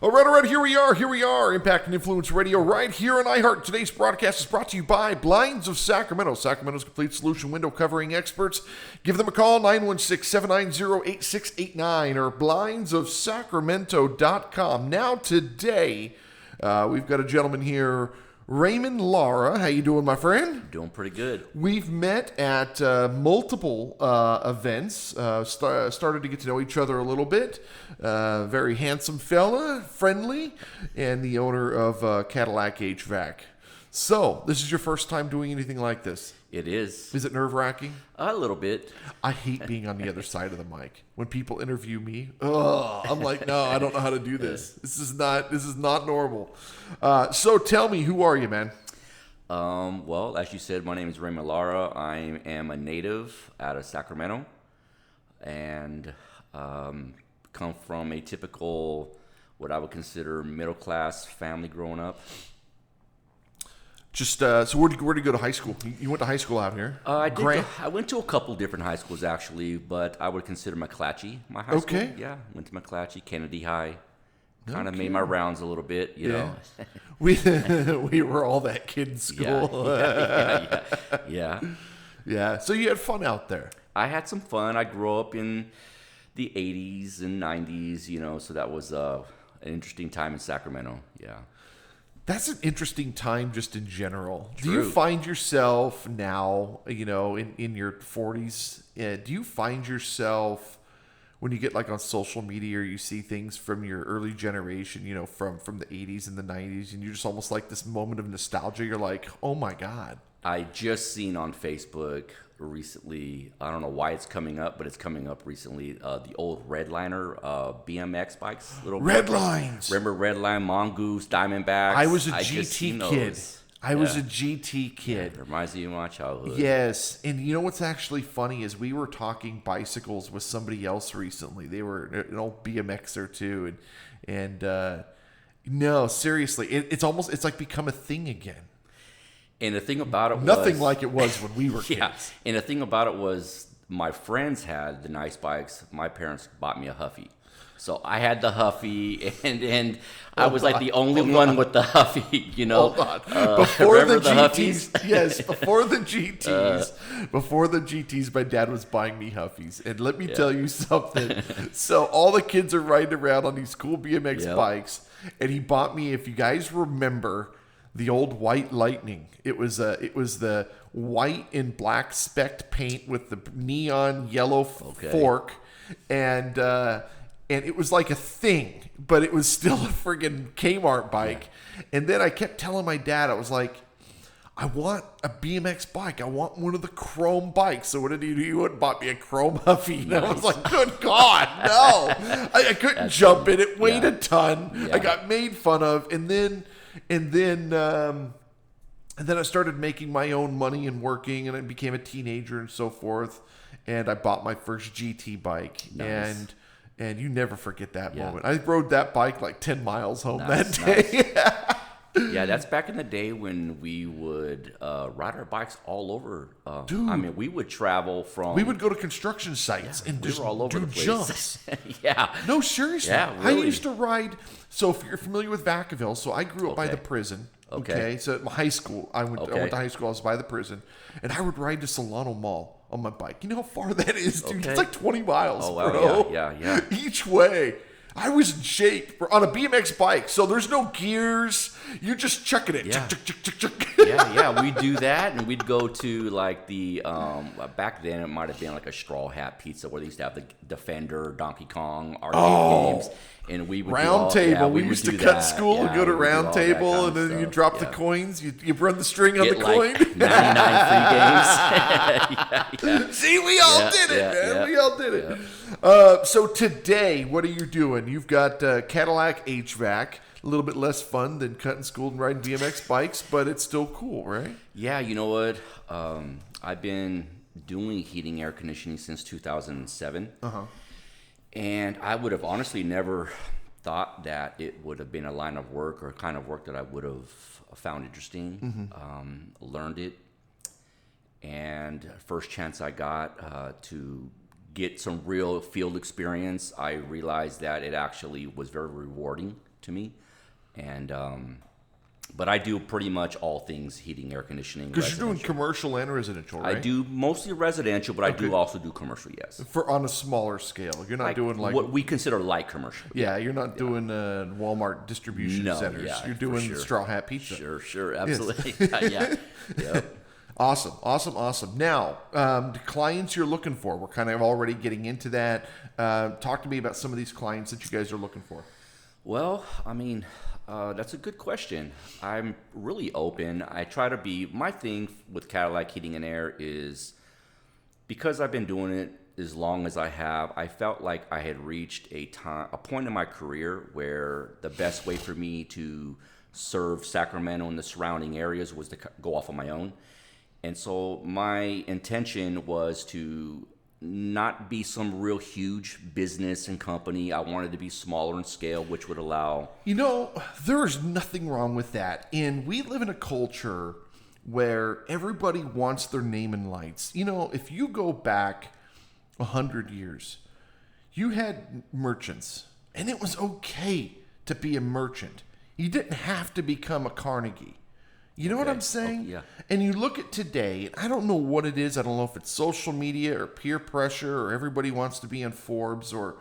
All right, here we are, Impact and Influence Radio, right here on iHeart. Today's broadcast is brought to you by Blinds of Sacramento, Sacramento's complete solution window covering experts. Give them a call, 916-790-8689 or blindsofsacramento.com. Now today, we've got a gentleman here, Raymond Lara. How you doing, my friend? Doing pretty good. We've met at multiple events, started to get to know each other a little bit. Very handsome fella, friendly, and the owner of Cadillac HVAC. So, this is your first time doing anything like this? It is. Is it nerve-wracking? A little bit. I hate being on the other side of the mic. When people interview me, I'm like, no, I don't know how to do this. This is not normal. So tell me, who are you, man? Well, as you said, my name is Raymond Lara. I am a native out of Sacramento and come from a typical, what I would consider middle-class family growing up. Just so where'd you go to high school? You went to high school out here? I went to a couple different high schools actually, but I would consider McClatchy my high school. Okay. Yeah, went to McClatchy, Kennedy High. Kind of made my rounds a little bit, you know. We were all that kid in school. Yeah. So you had fun out there. I had some fun. I grew up in the 80s and 90s, you know, so that was an interesting time in Sacramento. Yeah. That's an interesting time just in general. True. Do you find yourself now, you know, in your 40s, do you find yourself when you get like on social media or you see things from your early generation, you know, from the 80s and the 90s, and you're just almost like this moment of nostalgia, you're like, oh my God. I just seen on Facebook recently, I don't know why it's coming up, but it's coming up recently, the old Redliner BMX bikes. Redlines. Remember Redline, Mongoose, Diamondbacks? I was a GT kid. I was a GT kid. Yeah, reminds me of my childhood. Yes, and you know what's actually funny is we were talking bicycles with somebody else recently. They were an old BMXer too, and no, seriously, it's like become a thing again. And the thing about it was... Nothing like it was when we were kids. Yeah, and the thing about it was my friends had the nice bikes. My parents bought me a Huffy. So I had the Huffy, and I was like the only one with the Huffy, you know. Hold on. Before the GTs, Huffies? yes, before the GTs, my dad was buying me Huffies. And let me tell you something. So all the kids are riding around on these cool BMX bikes, and he bought me, if you guys remember, the old White Lightning. It was the white and black specked paint with the neon yellow fork, and it was like a thing, but it was still a friggin' Kmart bike. Yeah. And then I kept telling my dad, I was like, I want a BMX bike. I want one of the chrome bikes. So what did he do? He went and bought me a chrome Huffy. And I was like, good God, no. I couldn't jump in. It weighed a ton. Yeah. I got made fun of. And then I started making my own money and working, and I became a teenager and so forth. And I bought my first GT bike. Nice. And you never forget that moment. I rode that bike like 10 miles home that day. Yeah, that's back in the day when we would ride our bikes all over. Dude. I mean, we would travel from... We would go to construction sites and just all over do the place. jumps. Yeah. No, seriously. Yeah, really. I used to ride... So if you're familiar with Vacaville, so I grew up by the prison. Okay. So at my high school, I went to high school, I was by the prison. And I would ride to Solano Mall on my bike. You know how far that is, dude? It's like 20 miles, bro. Yeah. Each way. I was in shape on a BMX bike, so there's no gears. You're just chucking it. Yeah. Chuck. Yeah. We'd do that, and we'd go to like the back then it might have been like a Straw Hat Pizza where they used to have the Defender, Donkey Kong arcade games, and we would Round Table. We used to cut school and go to Round Table, and then you drop the coins. You run the string on the coin. 99 free games. See, we all did it, man. Yeah. We all did it. So today, what are you doing? You've got Cadillac HVAC. A little bit less fun than cutting school and riding BMX bikes, but it's still cool, right? Yeah, you know what? I've been doing heating air conditioning since 2007. And I would have honestly never thought that it would have been a line of work or kind of work that I would have found interesting. Learned it. And first chance I got to get some real field experience, I realized that it actually was very rewarding. to me. And but I do pretty much all things heating, air conditioning. Because you're doing commercial and residential, right? I do mostly residential, but I do also do commercial, yes. On a smaller scale. You're not doing like... what we consider light commercial. Yeah, you're not doing Walmart distribution centers. Yeah, you're doing Straw Hat Pizza. Sure, absolutely. Yeah. Yep. Awesome. Now, the clients you're looking for, we're kind of already getting into that. Talk to me about some of these clients that you guys are looking for. Well, I mean, that's a good question. I'm really open. I try to be, my thing with Cadillac Heating and Air is, because I've been doing it as long as I have, I felt like I had reached a point in my career where the best way for me to serve Sacramento and the surrounding areas was to go off on my own. And so my intention was to not be some real huge business and company. I wanted to be smaller in scale, which would allow... There's nothing wrong with that. And we live in a culture where everybody wants their name in lights. If you go back 100 years, you had merchants, and it was okay to be a merchant. You didn't have to become a Carnegie. You know what I'm saying? Yeah. And you look at today, and I don't know what it is. I don't know if it's social media or peer pressure or everybody wants to be on Forbes or,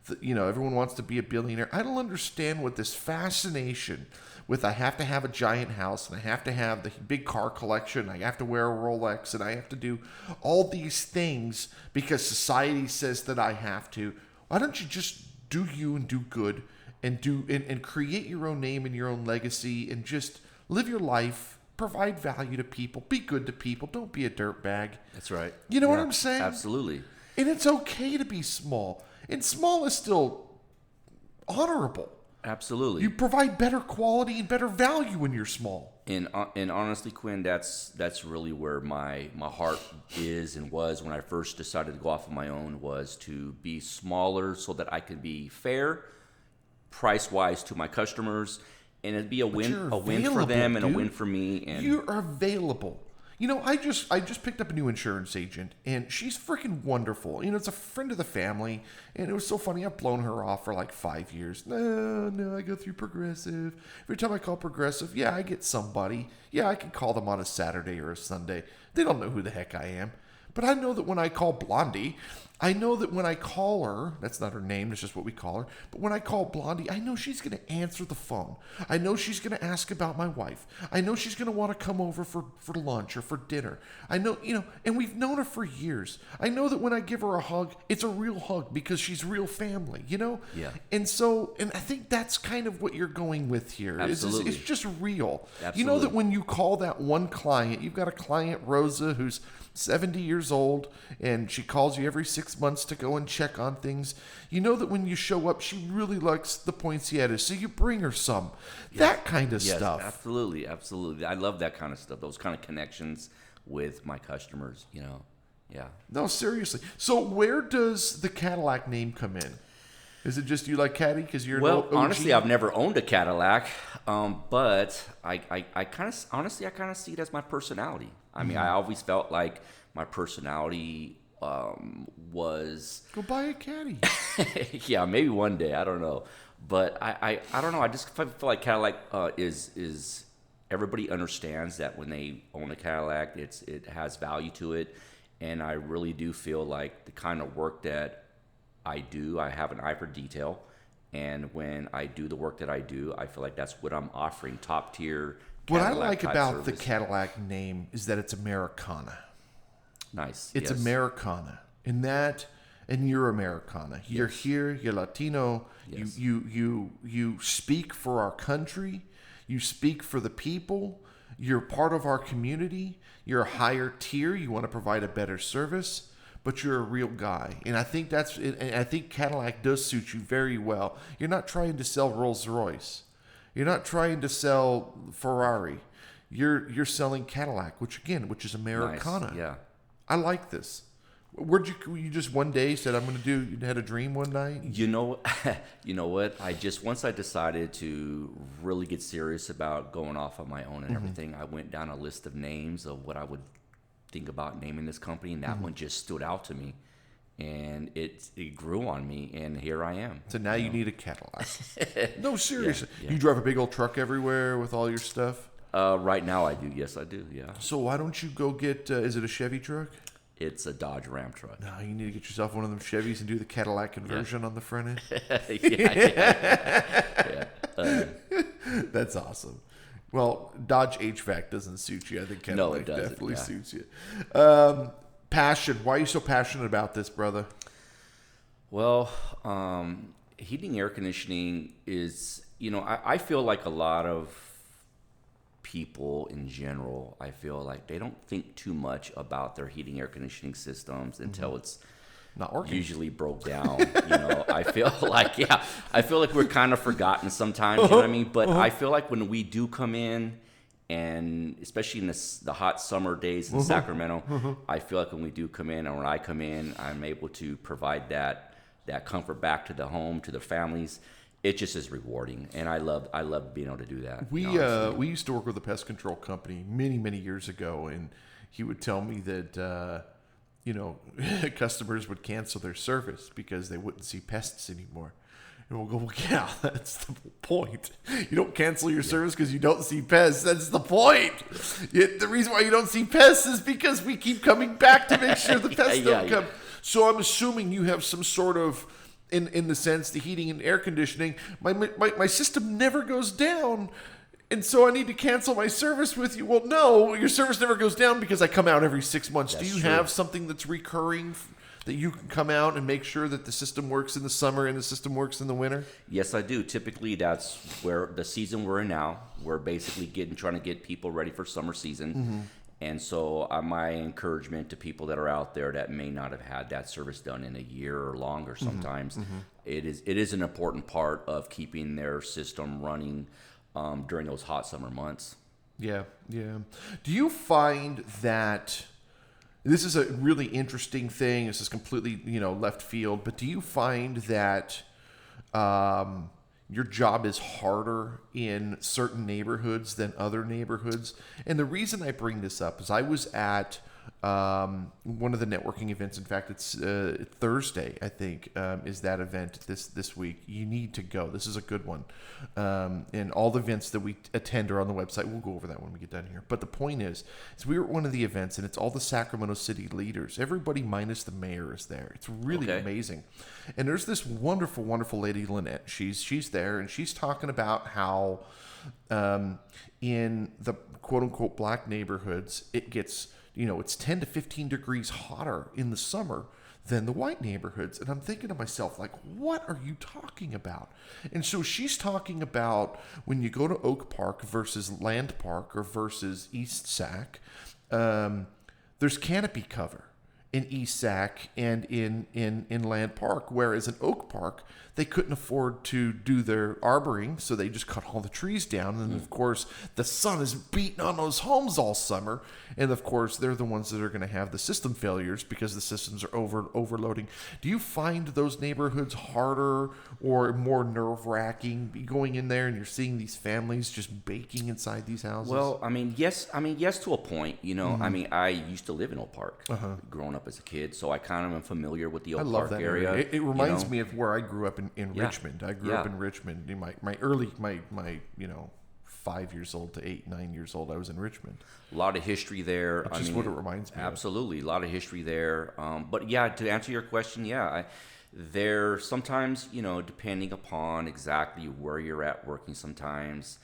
everyone wants to be a billionaire. I don't understand what this fascination with I have to have a giant house and I have to have the big car collection. I have to wear a Rolex and I have to do all these things because society says that I have to. Why don't you just do you and do good and create your own name and your own legacy and just live your life, provide value to people, be good to people. Don't be a dirtbag. That's right. You know what I'm saying? Absolutely. And it's okay to be small. And small is still honorable. Absolutely. You provide better quality and better value when you're small. And honestly, Quinn, that's really where my heart is and was when I first decided to go off on my own, was to be smaller so that I could be fair, price-wise to my customers. And it'd be a win for them and a win for me. And you're available. I just picked up a new insurance agent, and she's freaking wonderful. It's a friend of the family, and it was so funny. I've blown her off for like 5 years. No, I go through Progressive. Every time I call Progressive, I get somebody. I can call them on a Saturday or a Sunday. They don't know who the heck I am. But I know that when I call Blondie, I know that when I call her, that's not her name, that's just what we call her, but when I call Blondie, I know she's going to answer the phone. I know she's going to ask about my wife. I know she's going to want to come over for lunch or for dinner. I know, and we've known her for years. I know that when I give her a hug, it's a real hug because she's real family, Yeah. And I think that's kind of what you're going with here. Absolutely. It's just real. Absolutely. You know that when you call that one client, you've got a client, Rosa, who's 70 years old, and she calls you every 6 months to go and check on things. You know that when you show up, she really likes the poinsettias, so you bring her some. Yes. That kind of stuff. Absolutely. I love that kind of stuff, those kind of connections with my customers, Yeah. No, seriously. So where does the Cadillac name come in? Is it just you like Caddy because you're an OG? Honestly, I've never owned a Cadillac, but I kind of see it as my personality. I mean, I always felt like my personality was... Go buy a Caddy. Yeah, maybe one day. I don't know. But I don't know. I just feel like Cadillac is everybody understands that when they own a Cadillac, it has value to it. And I really do feel like the kind of work that I do, I have an eye for detail. And when I do the work that I do, I feel like that's what I'm offering, top tier Cadillac. What I like about service. the Cadillac name is that it's Americana. Nice. It's Americana. And you're Americana. You're here, you're Latino. Yes. You speak for our country. You speak for the people. You're part of our community. You're a higher tier. You want to provide a better service. But you're a real guy. And I think I think Cadillac does suit you very well. You're not trying to sell Rolls Royce. You're not trying to sell Ferrari. You're selling Cadillac, which is Americana. Nice. Yeah. I like this. Where'd you just one day said I'm going to do? You had a dream one night. You know what? Once I decided to really get serious about going off on my own and everything, I went down a list of names of what I would think about naming this company, and that one just stood out to me. and it grew on me, and here I am. So now you need a Cadillac. No, seriously. Yeah. You drive a big old truck everywhere with all your stuff? Right now I do. Yes, I do. Yeah. So why don't you go get, is it a Chevy truck? It's a Dodge Ram truck. No, you need to get yourself one of them Chevys and do the Cadillac conversion on the front end. Yeah. That's awesome. Well, Dodge HVAC doesn't suit you. I think Cadillac it doesn't, definitely yeah. suits you. Passion. Why are you so passionate about this, brother? Well, heating, air conditioning is, I feel like a lot of people in general, I feel like they don't think too much about their heating, air conditioning systems until it's Not working. usually broke down. I feel like we're kind of forgotten sometimes, you know what I mean? But I feel like when we do come in, and especially in the hot summer days in Sacramento, I feel like when we do come in, and when I come in, I'm able to provide that comfort back to the home, to the families. It just is rewarding, and I love being able to do that. We used to work with a pest control company many years ago, and he would tell me that customers would cancel their service because they wouldn't see pests anymore. And we'll go, well, yeah, that's the point. You don't cancel your service because you don't see pests. That's the point. The reason why you don't see pests is because we keep coming back to make sure the pests don't come. So I'm assuming you have some sort of, in the sense, the heating and air conditioning. My system never goes down, and so I need to cancel my service with you. Well, no, your service never goes down because I come out every 6 months. Do you have something that's recurring that you can come out and make sure that the system works in the summer and the system works in the winter? Yes, I do. Typically, that's where the season we're in now. We're basically trying to get people ready for summer season. And so my encouragement to people that are out there that may not have had that service done in a year or longer sometimes, it is an important part of keeping their system running during those hot summer months. Yeah. Do you find that... This is a really interesting thing. This is completely, left field. But do you find that your job is harder in certain neighborhoods than other neighborhoods? And the reason I bring this up is I was at one of the networking events. In fact, it's Thursday, I think, is that event this week. You need to go. This is a good one. And all the events that we attend are on the website. We'll go over that when we get done here. But the point is we were at one of the events, and it's all the Sacramento City leaders. Everybody minus the mayor is there. It's really amazing. And there's this wonderful, wonderful lady, Lynette. She's there, and she's talking about how in the quote-unquote black neighborhoods, it gets... it's 10 to 15 degrees hotter in the summer than the white neighborhoods. And I'm thinking to myself, like, what are you talking about? And so she's talking about when you go to Oak Park versus Land Park or versus East Sac, there's canopy cover in East Sac and in Land Park, whereas in Oak Park, they couldn't afford to do their arboring, so they just cut all the trees down. And, of course, the sun is beating on those homes all summer. And, of course, they're the ones that are going to have the system failures because the systems are overloading. Do you find those neighborhoods harder or more nerve-wracking going in there and you're seeing these families just baking inside these houses? Well, yes to a point. I used to live in Oak Park growing up as a kid, so I kind of am familiar with the Oak Park area. It reminds me of where I grew up in Richmond. I grew up in Richmond. In my early 5 years old to 8, 9 years old, I was in Richmond. A lot of history there. That's just what it reminds me. Absolutely, a lot of history there. But yeah, to answer your question, there sometimes, depending upon exactly where you're at working, sometimes.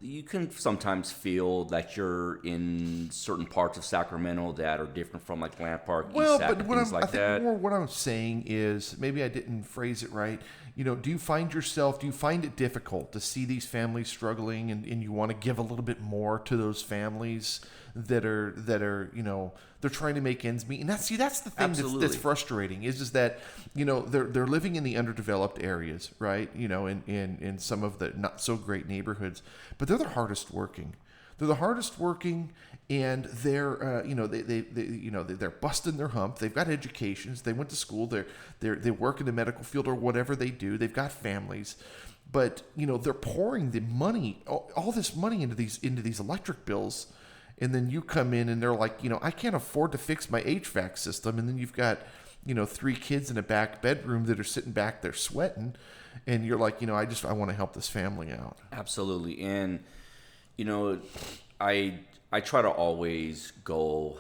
You can sometimes feel that you're in certain parts of Sacramento that are different from like Land Park, East Sac, and things like that. What I'm saying is, maybe I didn't phrase it right. Do you find it difficult to see these families struggling and you want to give a little bit more to those families that are they're trying to make ends meet? And that's the thing that's frustrating is that they're living in the underdeveloped areas, right? In some of the not so great neighborhoods, but they're the hardest working. They're the hardest working, and they're they're busting their hump. They've got educations. They went to school. They work in the medical field or whatever they do. They've got families, but they're pouring the money, all this money into these electric bills. and then you come in and they're like, I can't afford to fix my HVAC system, and then you've got 3 kids in a back bedroom that are sitting back there sweating, and you're like, I want to help this family out. Absolutely. And I try to always go,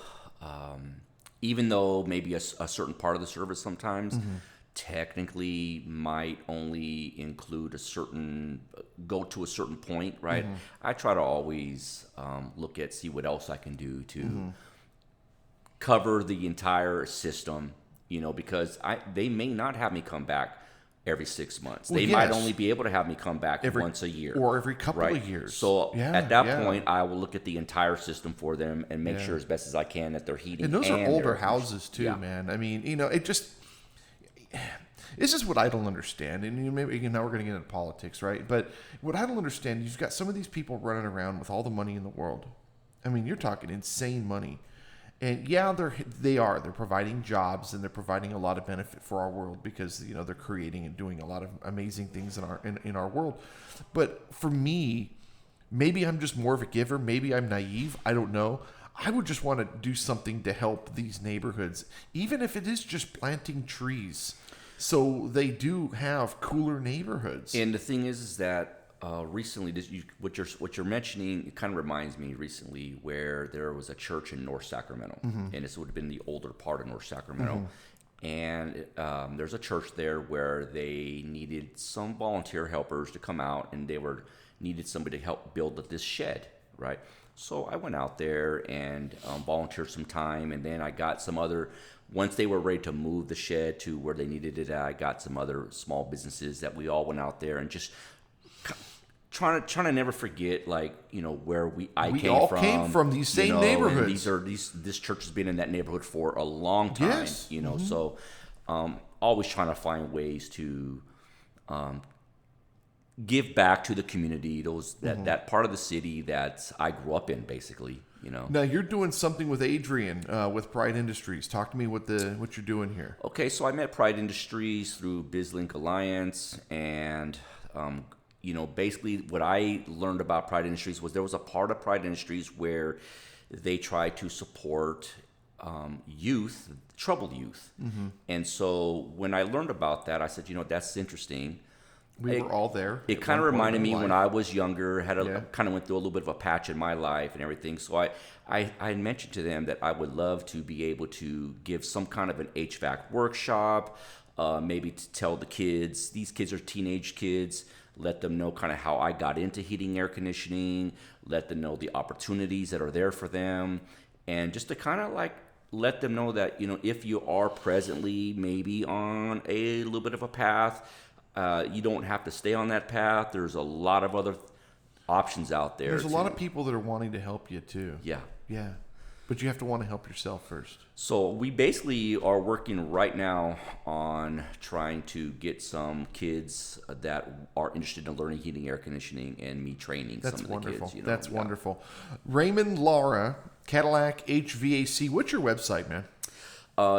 even though maybe a certain part of the service sometimes technically might only include go to a certain point, right? I try to always see what else I can do to cover the entire system, because they may not have me come back every 6 months. They might only be able to have me come back once a year. Or every couple of years. So at that point, I will look at the entire system for them and make sure as best as I can that they're heating. And those are older houses too, man. I mean, it's just what I don't understand. And maybe now we're going to get into politics, right? But what I don't understand, you've got some of these people running around with all the money in the world. I mean, you're talking insane money. And they're providing jobs, and they're providing a lot of benefit for our world because they're creating and doing a lot of amazing things in our world. But for me, maybe I'm just more of a giver. Maybe I'm naive. I don't know. I would just want to do something to help these neighborhoods, even if it is just planting trees, so they do have cooler neighborhoods. And the thing is that recently, what you're mentioning, it kind of reminds me recently where there was a church in North Sacramento, and this would have been the older part of North Sacramento. And there's a church there where they needed some volunteer helpers to come out, and needed somebody to help build this shed, right? So I went out there and volunteered some time, and then I got some other. Once they were ready to move the shed to where they needed it, I got some other small businesses that we all went out there and just trying to never forget, where I came from these same neighborhoods. This church has been in that neighborhood for a long time. So always trying to find ways to give back to the community, that part of the city that I grew up in, basically. Now you're doing something with Adrian with Pride Industries. Talk to me what you're doing here. Okay, so I met Pride Industries through BizLink Alliance, and basically what I learned about Pride Industries was there was a part of Pride Industries where they try to support troubled youth. And so when I learned about that, I said, that's interesting. We were all there. It kind of reminded me when I was younger, kind of went through a little bit of a patch in my life and everything. So I mentioned to them that I would love to be able to give some kind of an HVAC workshop, maybe to tell the kids, these kids are teenage kids, let them know kind of how I got into heating, air conditioning, let them know the opportunities that are there for them, and just to kind of let them know that, if you are presently maybe on a little bit of a path, you don't have to stay on that path. There's a lot of other options out there. There's a lot of people that are wanting to help you too. Yeah. But you have to want to help yourself first. So we basically are working right now on trying to get some kids that are interested in learning heating, air conditioning, and me training some of the kids. That's wonderful. Raymond Lara, Cadillac HVAC. What's your website, man?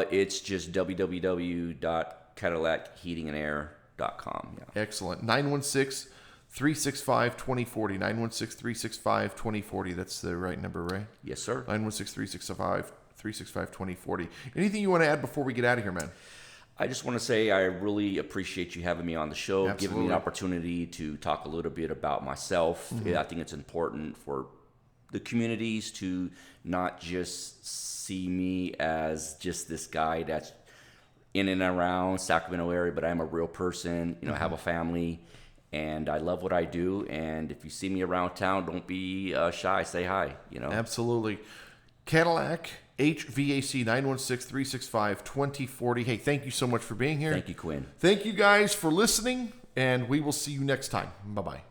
It's just www.cadillachheatingandair.com. Excellent. 916-365-2040. 916-365-2040. That's the right number, right? Yes, sir. 916-365-2040. Anything you want to add before we get out of here, man? I just want to say I really appreciate you having me on the show, Absolutely. Giving me an opportunity to talk a little bit about myself. I think it's important for the communities to not just see me as just this guy that's in and around Sacramento area, but I'm a real person, I have a family, and I love what I do. And if you see me around town, don't be shy, say hi, Absolutely. Cadillac HVAC, 916-365-2040. Hey, thank you so much for being here. Thank you, Quinn. Thank you guys for listening, and we will see you next time. Bye-bye.